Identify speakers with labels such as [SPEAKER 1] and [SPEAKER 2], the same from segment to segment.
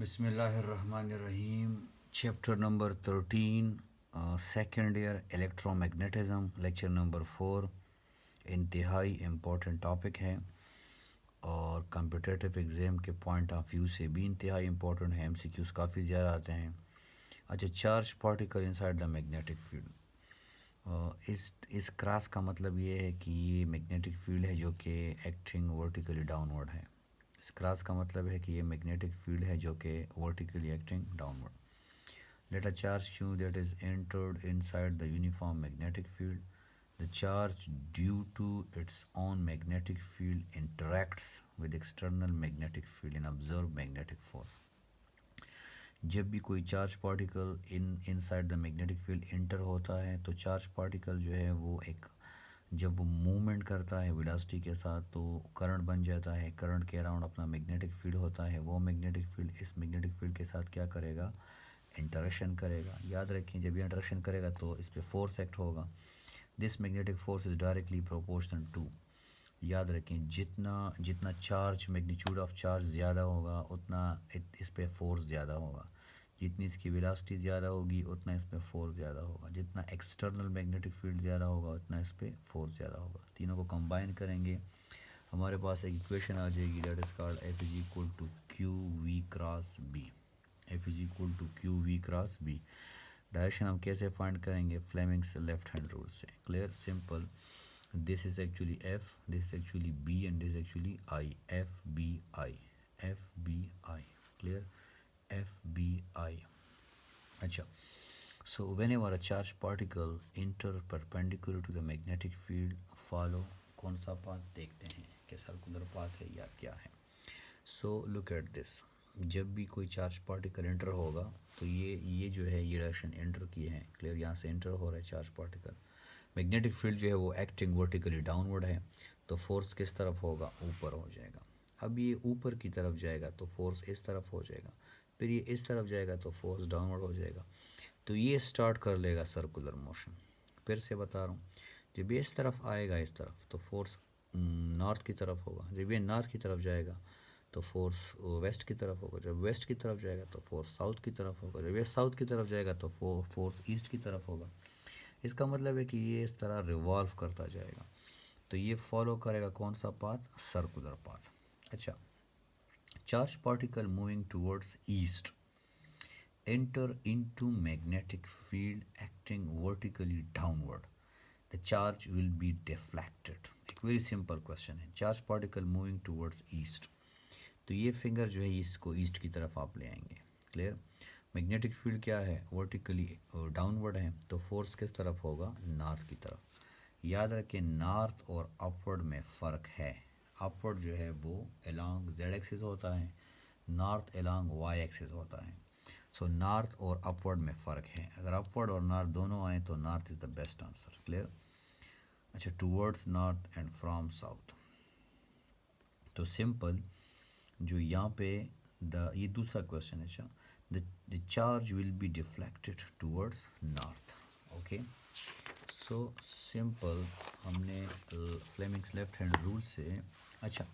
[SPEAKER 1] बिस्मिल्लाहिर्रहमानिर्रहीम। Chapter number 13, second year electromagnetism, lecture number 4। इंतहाई important topic है और कंपटीटिव एग्ज़ाम के पॉइंट ऑफ व्यू से भी इंतहाई इम्पोर्टेंट है। एमसीक्यूज़ काफ़ी ज़्यादा आते हैं। अच्छा, charge particle inside the magnetic field. इस क्रॉस का मतलब ये है कि ये मैग्नेटिक फील्ड है जो कि एक्टिंग वर्टिकली डाउनवर्ड है। इस क्रॉस का मतलब है कि ये मैग्नेटिक फील्ड है जो कि vertically acting downward. Let a charge q that is entered inside the uniform magnetic field. The charge due to its own magnetic field interacts with external magnetic field and observed magnetic force. जब भी कोई charge particle inside the magnetic field inter होता है तो charge particle जो है वो एक जब वो मूवमेंट करता है वेलोसिटी के साथ तो करंट बन जाता है। करंट के अराउंड अपना मैग्नेटिक फील्ड होता है। वो मैग्नेटिक फील्ड इस मैग्नेटिक फील्ड के साथ क्या करेगा, इंटरेक्शन करेगा। याद रखें, जब ये इंटरेक्शन करेगा तो इस पर फोर्स एक्ट होगा। This magnetic force is directly proportional to, याद रखें, जितना जितना चार्ज मैग्नीट्यूड ऑफ चार्ज ज़्यादा होगा उतना इस पर फोर्स ज़्यादा होगा। जितनी इसकी वेलोसिटी ज़्यादा होगी उतना इस पर फोर्स ज़्यादा होगा। जितना एक्सटर्नल मैग्नेटिक फील्ड ज़्यादा होगा उतना इस पर फोर्स ज़्यादा होगा। तीनों को कंबाइन करेंगे, हमारे पास एक इक्वेशन आ जाएगी, that is called F is equal to Q V cross B. F is equal to Q V cross B. Direction हम कैसे फाइंड करेंगे, फ्लेमिंग्स लेफ्ट हैंड रूल से। Clear, simple. This is actually F, this is actually B, and this is actually I. F B I, F B I. Clear? F B I. अच्छा, so whenever a charged particle enter perpendicular to the magnetic field, follow कौन सा path देखते हैं कि circular path है या क्या है। सो लुक एट दिस, जब भी कोई चार्ज पार्टिकल एंटर होगा तो ये जो है ये डायरेक्शन एंटर की है। क्लियर, यहाँ से एंटर हो रहा है चार्ज पार्टिकल। मैग्नेटिक फील्ड जो है वो एक्टिंग वर्टिकली डाउनवर्ड है तो फोर्स किस तरफ होगा, ऊपर हो जाएगा। अब ये ऊपर की तरफ जाएगा तो फोर्स इस तरफ हो जाएगा, फिर ये इस तरफ जाएगा तो फोर्स डाउनवर्ड हो जाएगा। तो ये स्टार्ट कर लेगा सर्कुलर मोशन। फिर से बता रहा हूँ, जब ये इस तरफ आएगा इस तरफ तो फोर्स नॉर्थ की तरफ होगा। जब ये नॉर्थ की तरफ जाएगा तो फोर्स वेस्ट की तरफ होगा। जब वेस्ट की तरफ जाएगा तो फोर्स साउथ की तरफ होगा। जब ये साउथ की तरफ जाएगा तो फोर्स ईस्ट की तरफ होगा। इसका मतलब है कि ये इस तरह रिवॉल्व करता जाएगा तो ये फॉलो करेगा कौन सा पाथ, सर्कुलर पाथ। अच्छा, charge particle moving towards east enter into magnetic field acting vertically downward, the charge will be deflected. एक वेरी सिंपल क्वेश्चन है, charge particle moving towards east, तो ये फिंगर जो है इसको ईस्ट की तरफ आप ले आएंगे। क्लियर, मैग्नेटिक फील्ड क्या है, वर्टिकली डाउनवर्ड है तो फोर्स किस तरफ होगा, नॉर्थ की तरफ। याद रखें, नॉर्थ और अपवर्ड में फ़र्क है। अपवर्ड जो है वो अलोंग जेड एक्सिस होता है, नॉर्थ अलोंग वाई एक्सिस होता है। सो नॉर्थ और अपवर्ड में फ़र्क है। अगर अपवर्ड और नॉर्थ दोनों आए तो north is the best answer. Clear. अच्छा, towards north and from south, तो सिंपल जो यहाँ पे ये दूसरा क्वेश्चन है। अच्छा, the charge will be deflected towards north. Okay, so simple, हमने फ्लेमिंग्स लेफ्ट हैंड रूल से। अच्छा,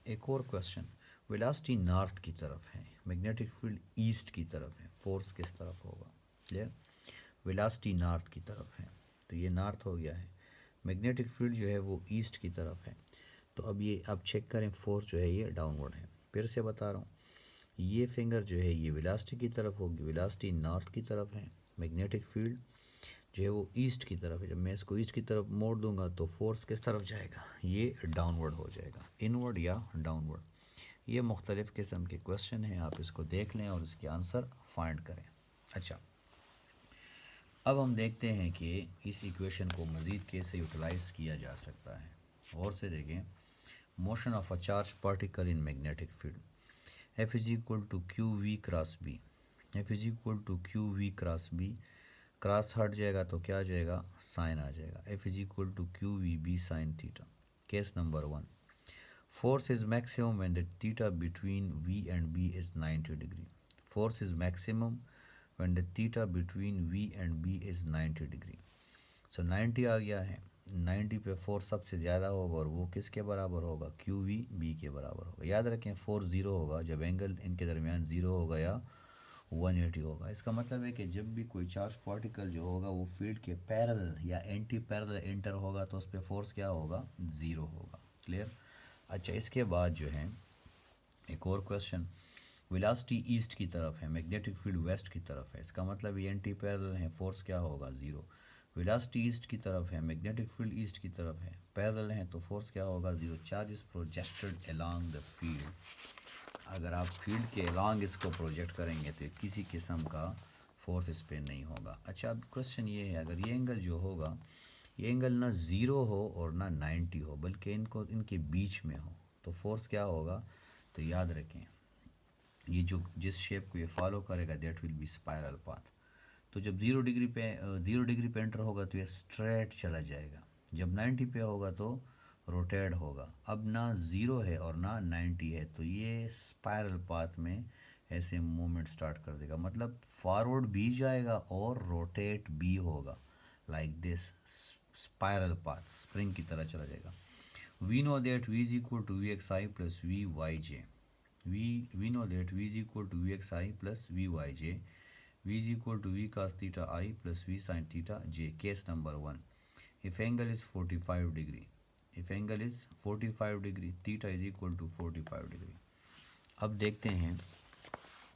[SPEAKER 1] एक और क्वेश्चन, वेलोसिटी नॉर्थ की तरफ है, मैग्नेटिक फील्ड ईस्ट की तरफ है, फोर्स किस तरफ होगा। क्लियर, वेलोसिटी नॉर्थ की तरफ है तो ये नॉर्थ हो गया है, मैग्नेटिक फील्ड जो है वो ईस्ट की तरफ है। तो अब ये आप चेक करें, फोर्स जो है ये डाउनवर्ड है। फिर से बता रहा हूँ, ये फिंगर जो है ये वेलोसिटी की तरफ होगी, वेलोसिटी नॉर्थ की तरफ है, मैग्नेटिक फील्ड जो है वो ईस्ट की तरफ है। जब मैं इसको ईस्ट की तरफ मोड़ दूंगा तो फोर्स किस तरफ जाएगा, ये डाउनवर्ड हो जाएगा, इनवर्ड या डाउनवर्ड। ये मुख्तलिफ़ किस्म के क्वेश्चन हैं, आप इसको देख लें और इसके आंसर फाइंड करें। अच्छा, अब हम देखते हैं कि इस इक्वेशन को मज़ीद कैसे यूटिलाइज़ किया जा सकता है। और से देखें, motion of a charge particle in magnetic field, F is equal to Q V cross B. F is equal to Q V cross B, cross हट जाएगा तो क्या आ जाएगा, साइन आ जाएगा। F is equal to Q V B sine theta. Case number 1, force is maximum when the theta between V and B is 90 degree. Force is maximum when the theta between V and B is 90 degree. So 90 आ गया है 90 पे force सबसे ज़्यादा होगा और वो किसके बराबर होगा, क्यू वी बी के बराबर होगा। याद रखें फोर्स ज़ीरो होगा जब एंगल इनके दरमियान ज़ीरो होगा या 180 होगा। इसका मतलब है कि जब भी कोई चार्ज पार्टिकल जो होगा वो फील्ड के पैरेलल या एंटी पैरेलल एंटर होगा तो उस पर फोर्स क्या होगा, ज़ीरो होगा। क्लियर। अच्छा, इसके बाद जो है एक और क्वेश्चन, वेलोसिटी ईस्ट की तरफ है, मैग्नेटिक फील्ड वेस्ट की तरफ है, इसका मतलब ये एंटी पैरेलल है, फोर्स क्या होगा, ज़ीरो। वेलोसिटी ईस्ट की तरफ है, मैग्नेटिक फील्ड ईस्ट की तरफ है, पैरेलल है तो फोर्स क्या होगा, zero. Charge is projected along the field, अगर आप फील्ड के अलोंग इसको प्रोजेक्ट करेंगे तो किसी किस्म का फोर्स इस पर नहीं होगा। अच्छा, अब क्वेश्चन ये है, अगर ये एंगल जो होगा ये एंगल ना ज़ीरो हो और ना 90 हो बल्कि इनको इनके बीच में हो तो फोर्स क्या होगा, तो याद रखें ये जो जिस शेप को ये फॉलो करेगा that will be spiral path. तो जब 0 डिग्री पे एंटर होगा तो ये स्ट्रेट चला जाएगा, जब 90 पे होगा तो रोटेट होगा। अब ना ज़ीरो है और ना 90 है तो ये स्पाइरल पाथ में ऐसे मूवमेंट स्टार्ट कर देगा, मतलब फॉरवर्ड भी जाएगा और रोटेट भी होगा, like this spiral path, spring की तरह चला जाएगा। We know that v is equal to vxi plus vyj, we know that v is equal to vxi plus vyj, v is equal to v cos theta I plus v sin theta j. Case number 1, if angle is 45 degree, if angle is 45 degree, theta is equal to 45 degree। अब देखते हैं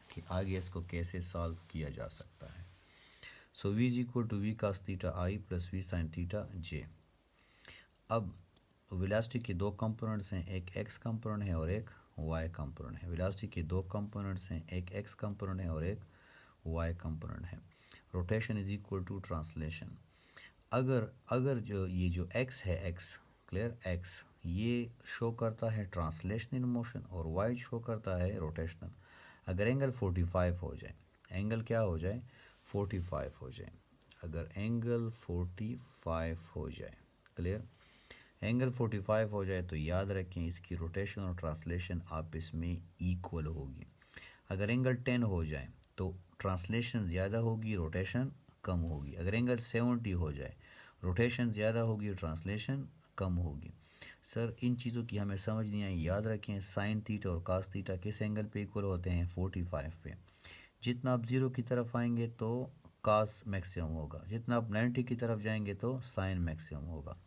[SPEAKER 1] कि आगे इसको कैसे solve किया जा सकता है। सो v is equal to v cos theta I plus v sin theta j। अब वेलोसिटी के दो कंपोनेंट्स हैं, एक x कंपोनेंट है और एक y कंपोनेंट है। वेलोसिटी के दो कंपोनेंट्स हैं, एक x कंपोनेंट है और एक y कंपोनेंट है। Rotation is equal to translation. अगर अगर जो ये जो x है, x क्लियर, x ये शो करता है ट्रांसलेशनल मोशन और y शो करता है रोटेशनल। अगर एंगल 45 हो जाए, एंगल क्या हो जाए, 45 हो जाए, अगर एंगल 45 हो जाए, क्लियर, एंगल 45 हो जाए तो याद रखें इसकी रोटेशन और ट्रांसलेशन आपस में इक्वल होगी। अगर एंगल 10 हो जाए तो ट्रांसलेशन ज़्यादा होगी, रोटेशन कम होगी। अगर एंगल 70 हो जाए, रोटेशन ज़्यादा होगी, ट्रांसलेशन कम होगी। सर इन चीज़ों की हमें समझ नहीं आई। याद रखें साइन थीटा और कास थीटा किस एंगल पे इक्वल होते हैं, 45 पे। जितना आप ज़ीरो की तरफ आएंगे तो कास मैक्सिमम होगा, जितना आप 90 की तरफ जाएंगे तो साइन मैक्सिमम होगा।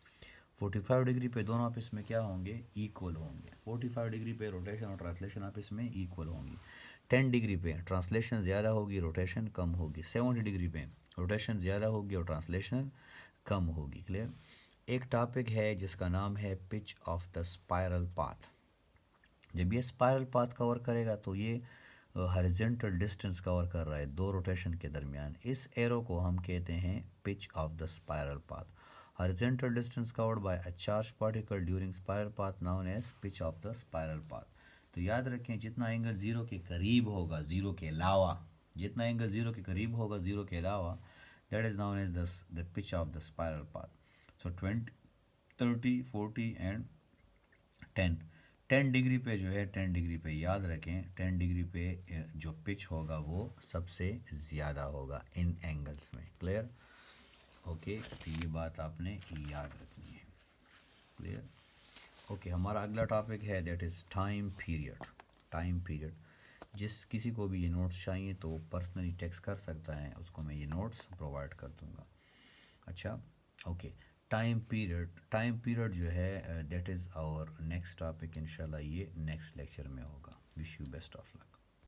[SPEAKER 1] 45 डिग्री पे दोनों आपस में क्या होंगे, इक्वल होंगे। 45 डिग्री पे रोटेशन और ट्रांसलेशन आपस में इक्वल होंगी। 10 डिग्री पे ट्रांसलेशन ज़्यादा होगी, रोटेशन कम होगी। 70 डिग्री पे रोटेशन ज़्यादा होगी और ट्रांसलेशन कम होगी। क्लियर। एक टॉपिक है जिसका नाम है pitch of the spiral path. जब ये स्पाइरल पाथ कवर करेगा तो ये हॉरिजॉन्टल डिस्टेंस कवर कर रहा है दो रोटेशन के दरमियान। इस एरो को हम कहते हैं pitch of the spiral path. Horizontal distance covered by a charge particle during spiral path known as pitch of the spiral path. तो याद रखें जितना एंगल ज़ीरो के करीब होगा, ज़ीरो के अलावा, जितना एंगल ज़ीरो के करीब होगा ज़ीरो के अलावा, that is known as the pitch of the spiral path. So 20, 30, 40 and 10। 10 degree पे जो है, 10 डिग्री पे याद रखें 10 डिग्री पे जो पिच होगा वो सबसे ज़्यादा होगा इन एंगल्स में। क्लियर। ओके, तो ये बात आपने याद रखनी है। क्लियर। ओके, हमारा अगला टॉपिक है that is time period. Time period, जिस किसी को भी ये नोट्स चाहिए तो पर्सनली टेक्स्ट कर सकता है, उसको मैं ये नोट्स प्रोवाइड कर दूँगा। अच्छा, ओके, टाइम पीरियड जो है that is our next topic. इंशाल्लाह ये नेक्स्ट लेक्चर में होगा। Wish you best of luck.